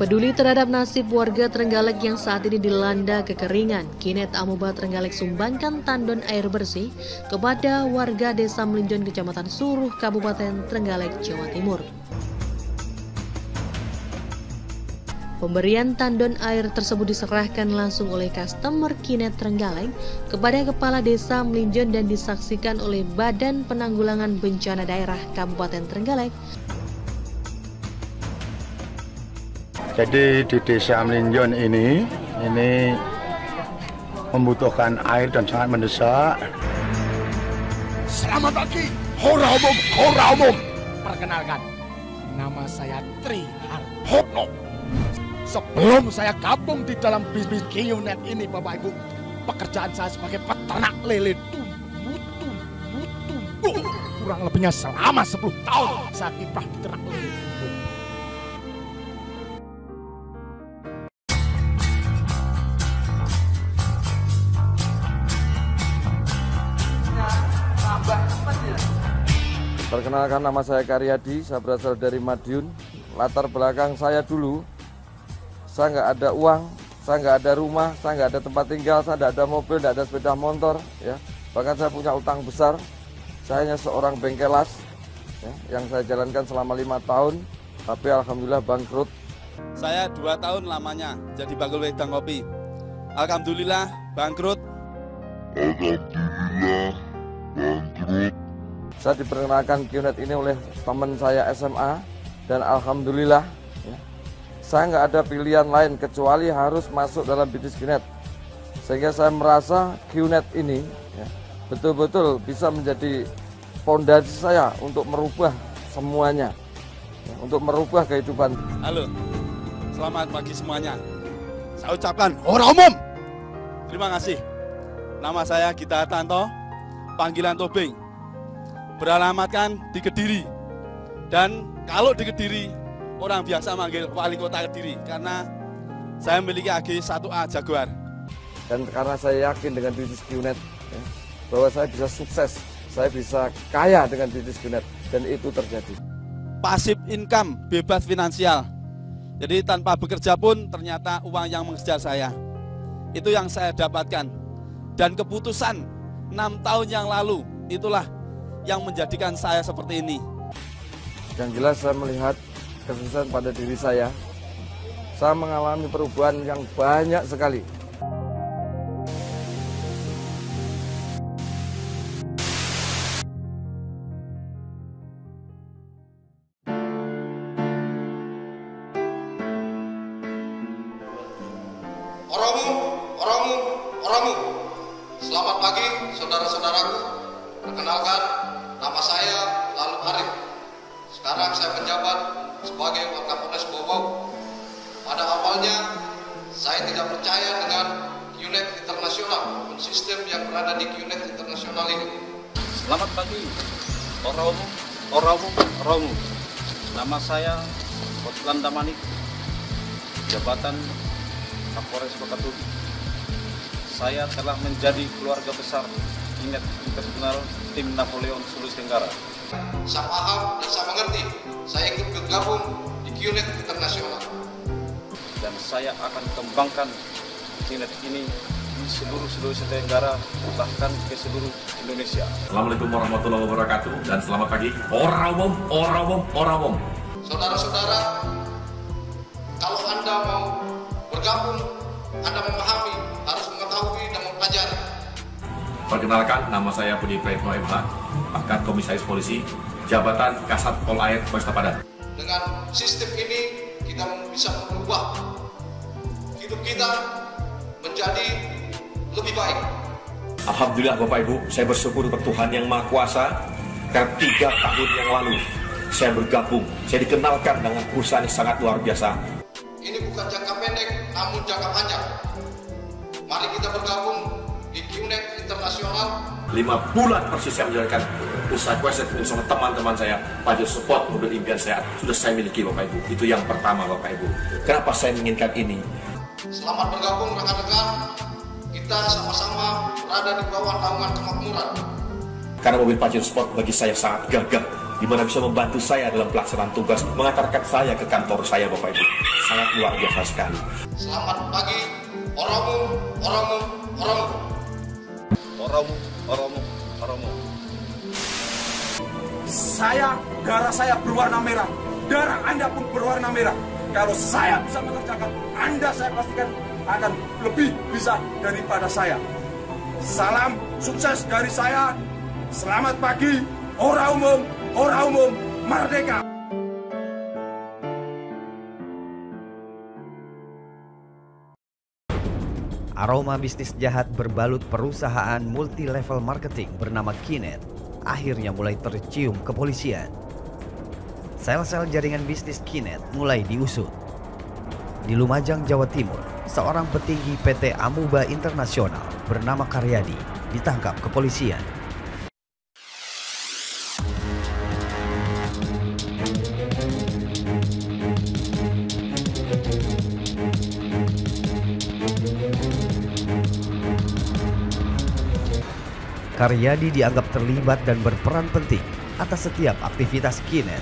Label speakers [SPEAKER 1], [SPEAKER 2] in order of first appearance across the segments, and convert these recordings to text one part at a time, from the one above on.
[SPEAKER 1] Peduli terhadap nasib warga Trenggalek yang saat ini dilanda kekeringan, Kinet Amoba Trenggalek sumbangkan tandon air bersih kepada warga Desa Melinjon, Kecamatan Suruh, Kabupaten Trenggalek, Jawa Timur. Pemberian tandon air tersebut diserahkan langsung oleh customer Kinet Trenggalek kepada Kepala Desa Melinjon dan disaksikan oleh Badan Penanggulangan Bencana Daerah Kabupaten Trenggalek.
[SPEAKER 2] Jadi di Desa Melinjon ini membutuhkan air dan sangat mendesak.
[SPEAKER 3] Selamat pagi, hora umum. Perkenalkan, nama saya Tri Hartono. Sebelum saya gabung di dalam bisnis Q-Net ini, Bapak Ibu, pekerjaan saya sebagai peternak lele tumbuh. Kurang lebihnya selama 10 tahun saya kiprah di ternak lele tumbuh.
[SPEAKER 4] Perkenalkan, nama saya Karyadi, saya berasal dari Madiun. Latar belakang saya dulu, saya nggak ada uang, saya nggak ada rumah, saya nggak ada tempat tinggal, saya nggak ada mobil, nggak ada sepeda motor, ya. Bahkan saya punya utang besar. Saya hanya seorang bengkelas, ya, yang saya jalankan selama 5 tahun, tapi alhamdulillah bangkrut.
[SPEAKER 5] Saya 2 tahun lamanya jadi bakul wedang kopi. Alhamdulillah bangkrut.
[SPEAKER 4] Saya diperkenalkan Q-Net ini oleh teman saya SMA, dan alhamdulillah ya, saya nggak ada pilihan lain kecuali harus masuk dalam bisnis Q-Net. Sehingga saya merasa Q-Net ini ya, betul-betul bisa menjadi fondasi saya untuk merubah semuanya, ya, untuk merubah kehidupan.
[SPEAKER 5] Halo, selamat pagi semuanya. Saya ucapkan hora umum. Terima kasih. Nama saya Gita Tanto, panggilan Tobing. Beralamatkan di Kediri, dan kalau di Kediri orang biasa manggil wali kota Kediri karena saya memiliki AG 1A Jaguar.
[SPEAKER 4] Dan karena saya yakin dengan bisnis Q-Net ya, bahwa saya bisa sukses, saya bisa kaya dengan bisnis Q-Net, dan itu terjadi.
[SPEAKER 5] Pasif income, bebas finansial. Jadi tanpa bekerja pun ternyata uang yang mengejar saya. Itu yang saya dapatkan. Dan keputusan 6 tahun yang lalu itulah yang menjadikan saya seperti ini.
[SPEAKER 4] Yang jelas saya melihat kesuksesan pada diri saya. Saya mengalami perubahan yang banyak sekali.
[SPEAKER 6] Oramu. Selamat pagi saudara-saudaraku. Perkenalkan, nama saya Lalu Arif. Sekarang saya menjabat sebagai Wakapolres Bobau. Pada awalnya, saya tidak percaya dengan Q-Net Internasional maupun sistem yang berada di Q-Net Internasional ini.
[SPEAKER 7] Selamat pagi, Oramu. Nama saya Kotlan Damani, jabatan Kapolres Kota Tubi. Saya telah menjadi keluarga besar Q-Net Internasional Tim Napoleon Sulawesi Tenggara.
[SPEAKER 6] Saya paham dan saya mengerti. Saya ikut bergabung di Q-Net Internasional.
[SPEAKER 7] Dan saya akan kembangkan Q-Net ini di seluruh Sulawesi Tenggara, bahkan ke seluruh Indonesia.
[SPEAKER 8] Assalamualaikum warahmatullahi wabarakatuh, dan selamat pagi. Orang umum.
[SPEAKER 6] Saudara-saudara, kalau Anda mau bergabung, Anda memahami, harus mengetahui dan mempelajari.
[SPEAKER 8] Perkenalkan, nama saya Budi Praetno MH, pangkat Komisaris Polisi, jabatan Kasat Pol Air Polresta Padang.
[SPEAKER 6] Dengan sistem ini, kita bisa mengubah hidup kita menjadi lebih baik.
[SPEAKER 8] Alhamdulillah Bapak Ibu, saya bersyukur kepada Tuhan Yang Maha Kuasa, karena 3 tahun yang lalu saya bergabung, saya dikenalkan dengan perusahaan yang sangat luar biasa.
[SPEAKER 6] Ini bukan jangka pendek, namun jangka panjang. Mari kita bergabung di Q-Net Internasional.
[SPEAKER 8] 5 bulan persis saya menjalankan usaha kuasa bersama teman-teman saya. Pajak support mobil impian saya sudah saya miliki Bapak Ibu. Itu yang pertama Bapak Ibu. Kenapa saya menginginkan ini?
[SPEAKER 6] Selamat bergabung rekan-rekan. Kita sama-sama berada di bawah naungan kemakmuran.
[SPEAKER 8] Karena mobil Pajero Sport bagi saya sangat gagah, di mana bisa membantu saya dalam pelaksanaan tugas, mengantarkan saya ke kantor saya, Bapak Ibu. Sangat luar biasa sekali.
[SPEAKER 6] Selamat pagi, Oromo, Oromo, Oromo.
[SPEAKER 7] Oromo, Oromo, Oromo.
[SPEAKER 9] Darah saya berwarna merah. Darah Anda pun berwarna merah. Kalau saya bisa mengerjakan, Anda saya pastikan akan lebih bisa daripada saya. Salam sukses dari saya. Selamat pagi, Ora Umum, Merdeka.
[SPEAKER 10] Aroma bisnis jahat berbalut perusahaan multi-level marketing bernama Kinet akhirnya mulai tercium kepolisian. Sel-sel jaringan bisnis Kinet mulai diusut. Di Lumajang, Jawa Timur, seorang petinggi PT Amuba Internasional bernama Karyadi ditangkap kepolisian. Karyadi dianggap terlibat dan berperan penting atas setiap aktivitas Kinet.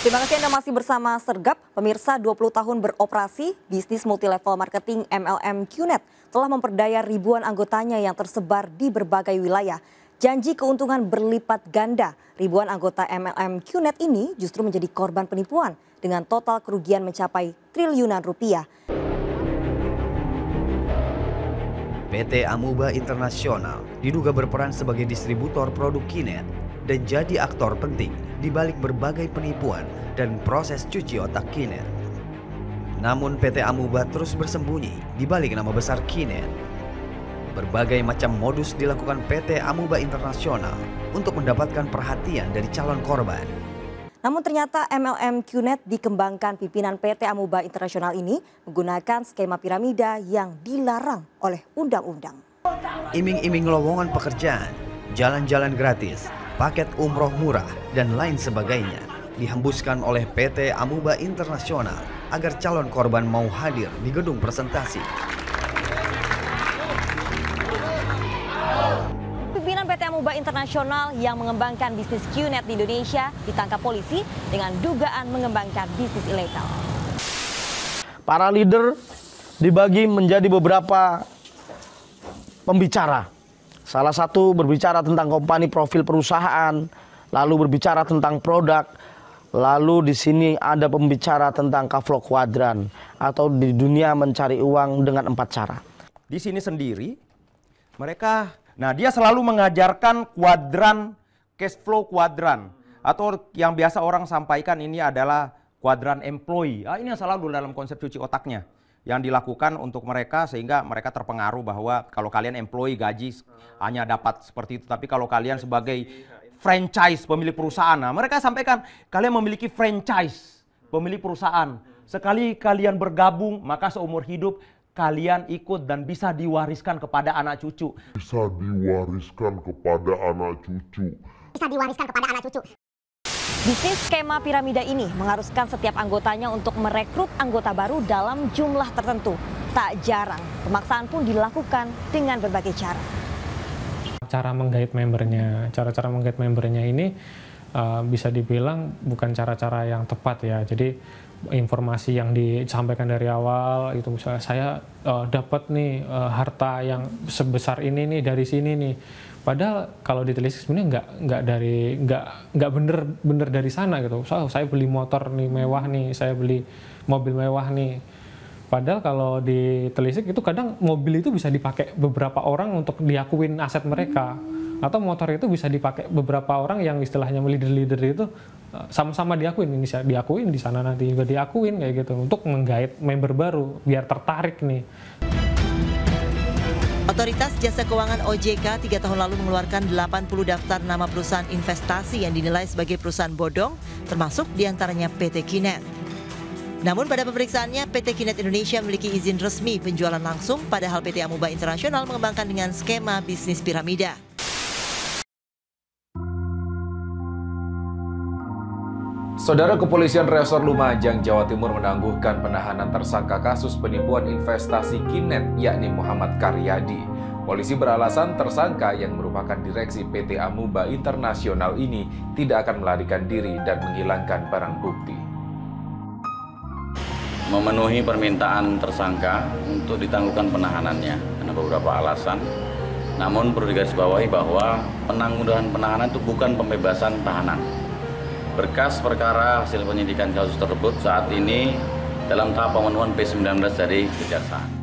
[SPEAKER 11] Terima kasih Anda masih bersama Sergap. Pemirsa, 20 tahun beroperasi, bisnis multilevel marketing MLM Qnet telah memperdaya ribuan anggotanya yang tersebar di berbagai wilayah. Janji keuntungan berlipat ganda. Ribuan anggota MLM Qnet ini justru menjadi korban penipuan dengan total kerugian mencapai triliunan rupiah.
[SPEAKER 10] PT Amuba Internasional diduga berperan sebagai distributor produk Kinet dan jadi aktor penting di balik berbagai penipuan dan proses cuci otak Kinet. Namun PT Amuba terus bersembunyi di balik nama besar Kinet. Berbagai macam modus dilakukan PT Amuba Internasional untuk mendapatkan perhatian dari calon korban.
[SPEAKER 11] Namun ternyata MLM Qnet dikembangkan pimpinan PT Amuba Internasional ini menggunakan skema piramida yang dilarang oleh undang-undang.
[SPEAKER 10] Iming-iming lowongan pekerjaan, jalan-jalan gratis, paket umroh murah, dan lain sebagainya dihembuskan oleh PT Amuba Internasional agar calon korban mau hadir di gedung presentasi.
[SPEAKER 11] Pimpinan PT Amuba Internasional yang mengembangkan bisnis Qnet di Indonesia ditangkap polisi dengan dugaan mengembangkan bisnis ilegal.
[SPEAKER 12] Para leader dibagi menjadi beberapa pembicara. Salah satu berbicara tentang kompani profil perusahaan, lalu berbicara tentang produk, lalu di sini ada pembicara tentang kaflo kuadran atau di dunia mencari uang dengan 4 cara.
[SPEAKER 13] Di sini sendiri mereka, nah dia selalu mengajarkan kuadran, cash flow kuadran, atau yang biasa orang sampaikan ini adalah kuadran employee. Ini yang selalu dalam konsep cuci otaknya yang dilakukan untuk mereka sehingga mereka terpengaruh bahwa kalau kalian employee gaji hanya dapat seperti itu, tapi kalau kalian sebagai franchise pemilik perusahaan, nah mereka sampaikan kalian memiliki franchise pemilik perusahaan. Sekali kalian bergabung maka seumur hidup kalian ikut dan bisa diwariskan kepada anak cucu.
[SPEAKER 14] Bisa diwariskan kepada anak cucu.
[SPEAKER 11] Bisa diwariskan kepada anak cucu. Bisnis skema piramida ini mengharuskan setiap anggotanya untuk merekrut anggota baru dalam jumlah tertentu. Tak jarang, pemaksaan pun dilakukan dengan berbagai cara.
[SPEAKER 15] Cara menggait membernya, cara-cara menggait membernya ini bisa dibilang bukan cara-cara yang tepat ya. Jadi informasi yang disampaikan dari awal itu misalnya saya dapat nih harta yang sebesar ini nih dari sini nih. Padahal kalau ditelisik sebenarnya nggak bener dari sana gitu. Saya beli motor nih mewah nih, saya beli mobil mewah nih. Padahal kalau ditelisik itu kadang mobil itu bisa dipakai beberapa orang untuk diakuin aset mereka. Atau motor itu bisa dipakai beberapa orang yang istilahnya leader-leader itu sama-sama diakuin. Ini diakuin, di sana nanti juga diakuin kayak gitu. Untuk menggait member baru biar tertarik nih.
[SPEAKER 16] Otoritas Jasa Keuangan OJK 3 tahun lalu mengeluarkan 80 daftar nama perusahaan investasi yang dinilai sebagai perusahaan bodong, termasuk diantaranya PT Kinet. Namun pada pemeriksaannya, PT Kinet Indonesia memiliki izin resmi penjualan langsung, padahal PT Amuba Internasional mengembangkan dengan skema bisnis piramida.
[SPEAKER 17] Saudara, Kepolisian Resor Lumajang, Jawa Timur menangguhkan penahanan tersangka kasus penipuan investasi Kinet yakni Muhammad Karyadi. Polisi beralasan tersangka yang merupakan direksi PT Amuba Internasional ini tidak akan melarikan diri dan menghilangkan barang bukti.
[SPEAKER 18] Memenuhi permintaan tersangka untuk ditangguhkan penahanannya karena beberapa alasan. Namun perlu digarisbawahi bahwa penangguhan penahanan itu bukan pembebasan tahanan. Berkas perkara hasil penyidikan kasus tersebut saat ini dalam tahap pemenuhan P19 dari Kejaksaan.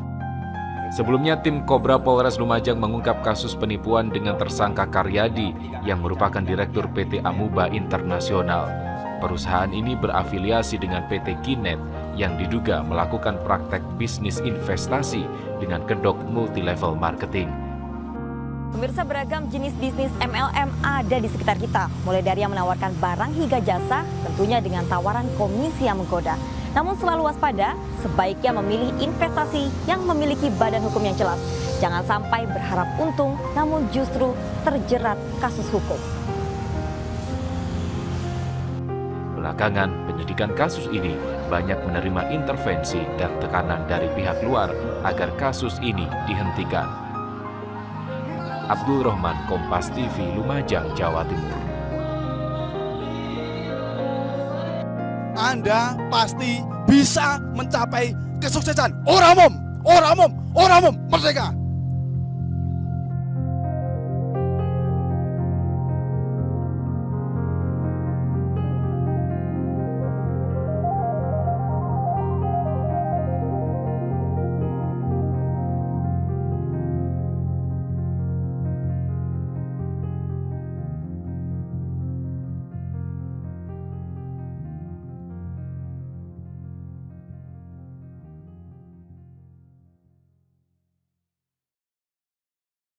[SPEAKER 17] Sebelumnya, tim Kobra Polres Lumajang mengungkap kasus penipuan dengan tersangka Karyadi yang merupakan direktur PT Amuba Internasional. Perusahaan ini berafiliasi dengan PT Kinet yang diduga melakukan praktek bisnis investasi dengan kedok multilevel marketing.
[SPEAKER 11] Pemirsa, beragam jenis bisnis MLM ada di sekitar kita, mulai dari yang menawarkan barang hingga jasa, tentunya dengan tawaran komisi yang menggoda. Namun selalu waspada, sebaiknya memilih investasi yang memiliki badan hukum yang jelas. Jangan sampai berharap untung, namun justru terjerat kasus hukum.
[SPEAKER 17] Belakangan, penyidikan kasus ini banyak menerima intervensi dan tekanan dari pihak luar agar kasus ini dihentikan. Abdul Rahman, Kompas TV, Lumajang, Jawa Timur.
[SPEAKER 3] Anda pasti bisa mencapai kesuksesan. Orang umum, merdeka.